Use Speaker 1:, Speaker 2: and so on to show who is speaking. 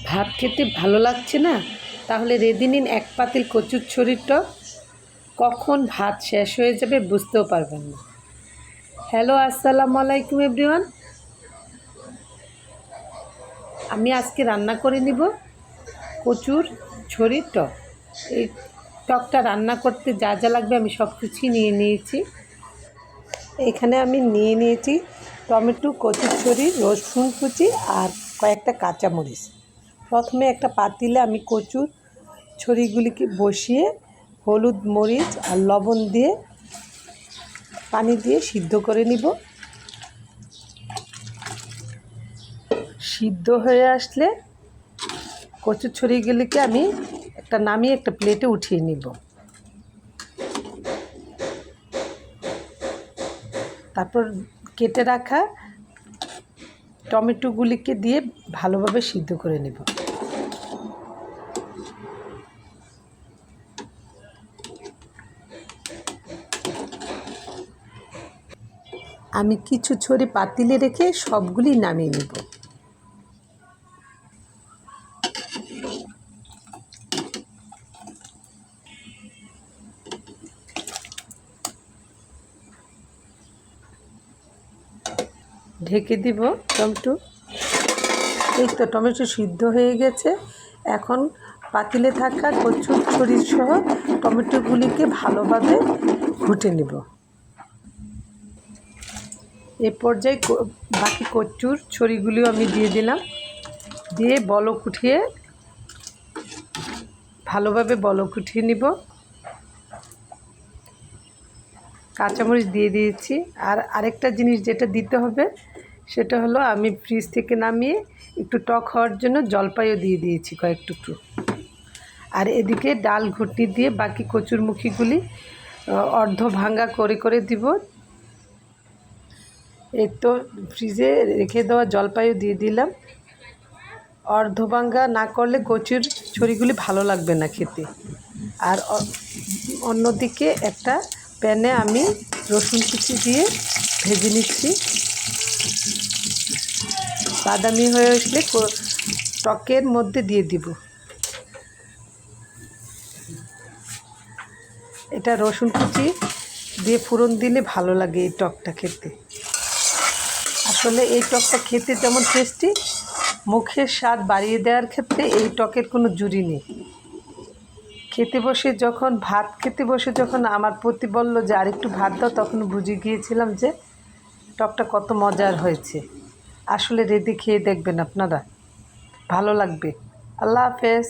Speaker 1: ভাত খেতে ভালো লাগছে না, তাহলে রেঁধে নিন এক পাতিল কচুর ছড়ির টক। কখন ভাত শেষ হয়ে যাবে বুঝতেও পারবেন না। হ্যালো, আসসালামু আলাইকুম এভরিওয়ান। আমি আজকে রান্না করে নিব কচুর ছড়ির টক। এই টকটা রান্না করতে যা যা লাগবে আমি সব কিছুই নিয়ে নিয়েছি। এখানে আমি নিয়ে নিয়েছি টমেটো, কচুর ছড়ি, রসুন কুচি আর কয়েকটা কাঁচামরিচ। প্রথমে একটা পাতিলে আমি কচুর ছড়িগুলিকে বসিয়ে হলুদ, মরিচ আর লবণ দিয়ে পানি দিয়ে সিদ্ধ করে নিব। সিদ্ধ হয়ে আসলে কচুর ছড়িগুলিকে আমি নামিয়ে একটা প্লেটে উঠিয়ে নিব। তারপর কেটে রাখা টমেটোগুলিকে দিয়ে ভালোভাবে সিদ্ধ করে নেব। আমি কিছু ছড়ি পাতিলে রেখে সবগুলি নামিয়ে নেব। ঢেকে দিব টমেটো। এই তো টমেটো সিদ্ধ হয়ে গেছে। এখন পাতিলে থাকা কচুর ছড়ি সহ টমেটোগুলিকে ভালোভাবে ঘুটে নেব। এ পর্যায়ে বাকি কচুর ছড়িগুলিও আমি দিয়ে দিলাম, দিয়ে বলক উঠিয়ে ভালোভাবে বলক উঠিয়ে নিব। কাঁচামরিচ দিয়ে দিয়েছি। আর আরেকটা জিনিস যেটা দিতে হবে সেটা হলো আমি ফ্রিজ থেকে নামিয়ে একটু টক হওয়ার জন্য জলপাইও দিয়ে দিয়েছি কয়েক টুকরো। আর এদিকে ডাল ঘুটনি দিয়ে বাকি কচুরমুখীগুলি অর্ধ ভাঙা করে করে দিব। এই তো ফ্রিজে রেখে দেওয়া জলপাইও দিয়ে দিলাম। অর্ধ ভাঙা না করলে কচুর ছড়িগুলি ভালো লাগবে না খেতে। আর অন্যদিকে একটা প্যানে আমি রসুন কুচি দিয়ে ভেজে নিচ্ছি। বাদামি হয়ে আসলে টকের মধ্যে দিয়ে দিব। এটা রসুন কুচি দিয়ে ফোড়ন দিলে ভালো লাগে এই টকটা খেতে। আসলে এই টকটা খেতে যেমন টেস্টি, মুখের স্বাদ বাড়িয়ে দেওয়ার ক্ষেত্রে এই টকের কোনো জুড়ি নেই। ভাত খেতে বসে যখন আমার পতি বলল যে আরেকটু ভাত দাও, তখন বুঝে গিয়েছিলাম যে টকটা কত মজার হয়েছে। আসলে রেঁধে খেয়ে দেখবেন আপনারা, ভালো লাগবে। আল্লাহ হাফেজ।